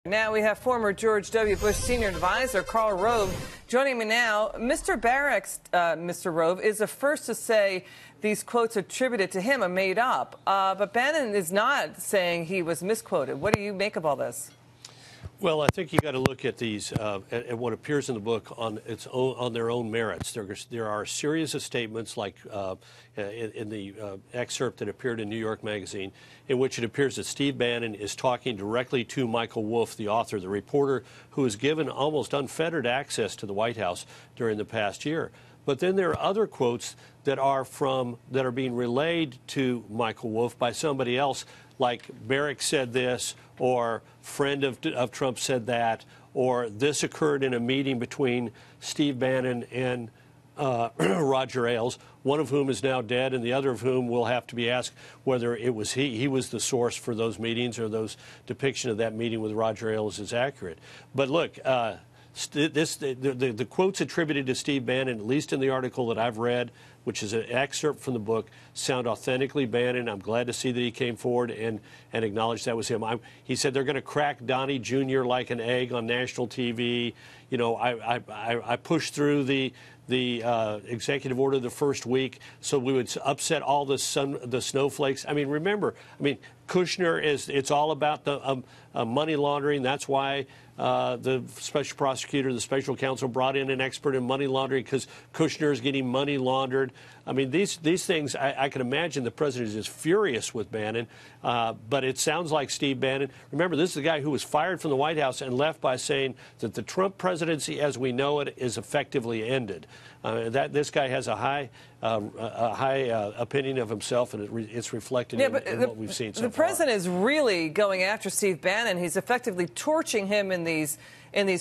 Now we have former George W. Bush senior advisor Karl Rove joining me now. Mr. Barrack's, Mr. Rove, is the first to say these quotes attributed to him are made up. But Bannon is not saying he was misquoted. What do you make of all this? Well, I think you got to look at these at what appears in the book on its own, on their own merits. There are a series of statements, like in the excerpt that appeared in New York Magazine, in which it appears that Steve Bannon is talking directly to Michael Wolff, the author, the reporter who was given almost unfettered access to the White House during the past year. But then there are other quotes that are being relayed to Michael Wolff by somebody else, like Barrack said this, or friend of Trump said that, or this occurred in a meeting between Steve Bannon and Roger Ailes, one of whom is now dead, and the other of whom will have to be asked whether it was he was the source for those meetings, or those depiction of that meeting with Roger Ailes is accurate. But look, the quotes attributed to Steve Bannon, at least in the article that I've read, which is an excerpt from the book, sound authentically Bannon. I'm glad to see that he came forward and acknowledged that was him. He said they're going to crack Donnie Jr. like an egg on national TV. You know, I pushed through the executive order the first week so we would upset all the snowflakes. I mean, remember, Kushner it's all about the money laundering. That's why the special prosecutor, the special counsel, brought in an expert in money laundering, because Kushner is getting money laundered. I mean, these things, I can imagine the president is furious with Bannon, but it sounds like Steve Bannon. Remember, this is the guy who was fired from the White House and left by saying that the Trump presidency as we know it is effectively ended. This guy has a high opinion of himself, and it's reflected in what we've seen so far. The president is really going after Steve Bannon. He's effectively torching him in these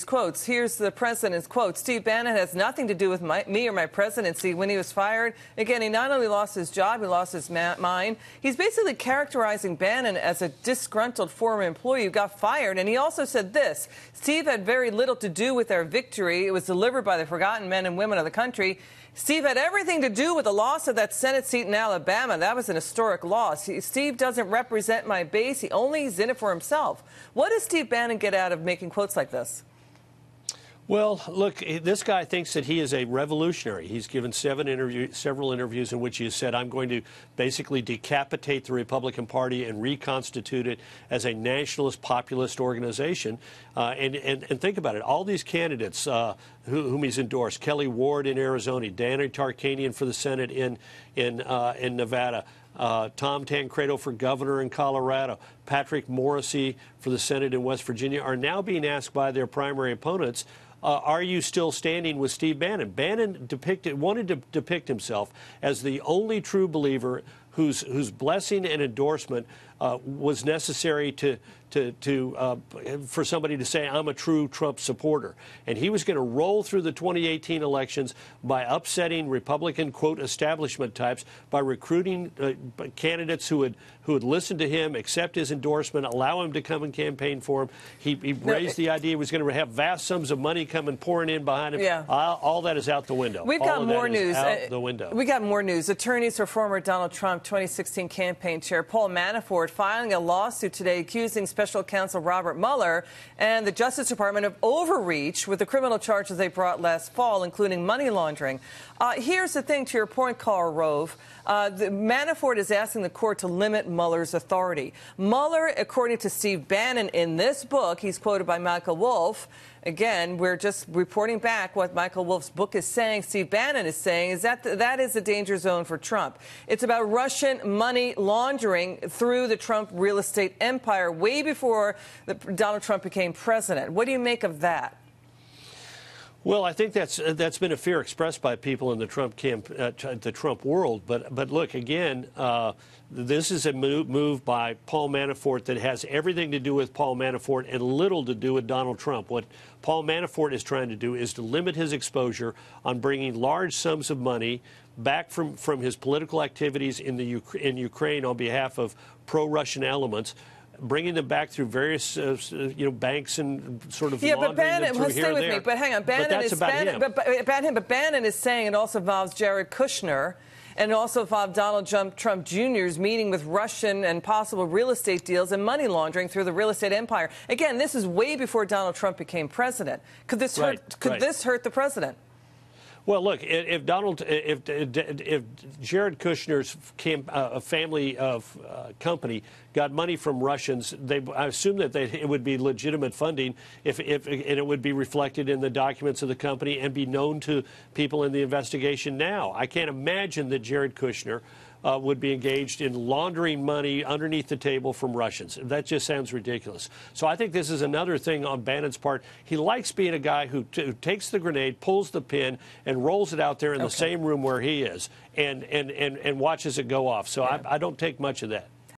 quotes. Here's the president's quote: "Steve Bannon has nothing to do with me or my presidency. When he was fired, again, he not only lost his job, he lost his mind." He's basically characterizing Bannon as a disgruntled former employee who got fired. And he also said this: "Steve had very little to do with our victory. It was delivered by the forgotten men and women of the country. Steve had everything to do with the loss of that Senate seat in Alabama. That was an historic loss. Steve doesn't represent my base. He's in it for himself." What does Steve Bannon get out of making quotes like this? Well, look, this guy thinks that he is a revolutionary. He's given several interviews in which he has said, "I'm going to basically decapitate the Republican Party and reconstitute it as a nationalist populist organization." And think about it. All these candidates whom he's endorsed: Kelly Ward in Arizona, Danny Tarkanian for the Senate in Nevada, Tom Tancredo for governor in Colorado, Patrick Morrisey for the Senate in West Virginia, are now being asked by their primary opponents, are you still standing with Steve Bannon? Bannon wanted to depict himself as the only true believer whose blessing and endorsement was necessary for somebody to say, "I'm a true Trump supporter." And he was going to roll through the 2018 elections by upsetting Republican, quote, establishment types, by recruiting candidates who would listen to him, accept his endorsement, allow him to come and campaign for him. He raised the idea he was going to have vast sums of money coming pouring in behind him. Yeah. All that is out the window. We've got more news. Out the window. We got more news. Attorneys for former Donald Trump 2016 campaign chair Paul Manafort filing a lawsuit today accusing special counsel Robert Mueller and the Justice Department of overreach with the criminal charges they brought last fall, including money laundering. Here's the thing, to your point, Karl Rove. Manafort is asking the court to limit Mueller's authority. Mueller, according to Steve Bannon in this book, he's quoted by Michael Wolff. Again, we're just reporting back what Michael Wolff's book is saying. Steve Bannon is saying is that is a danger zone for Trump. It's about Russian money laundering through the Trump real estate empire way before Donald Trump became president. What do you make of that? Well, I think that's been a fear expressed by people in the Trump the Trump world. But look, again, this is a move by Paul Manafort that has everything to do with Paul Manafort and little to do with Donald Trump. What Paul Manafort is trying to do is to limit his exposure on bringing large sums of money back from his political activities in Ukraine on behalf of pro-Russian elements, bringing them back through various, banks and sort of laundering them through here and there. But hang on, Bannon is saying it also involves Jared Kushner. And it also involved Donald Trump Jr.'s meeting with Russian and possible real estate deals and money laundering through the real estate empire. Again, this is way before Donald Trump became president. Could this this hurt the president? Well, look, if Jared Kushner's family company got money from Russians, I assume that it would be legitimate funding and it would be reflected in the documents of the company and be known to people in the investigation now. I can't imagine that Jared Kushner would be engaged in laundering money underneath the table from Russians. That just sounds ridiculous. So I think this is another thing on Bannon's part. He likes being a guy who takes the grenade, pulls the pin, and rolls it out there in the same room where he is and watches it go off. So I don't take much of that.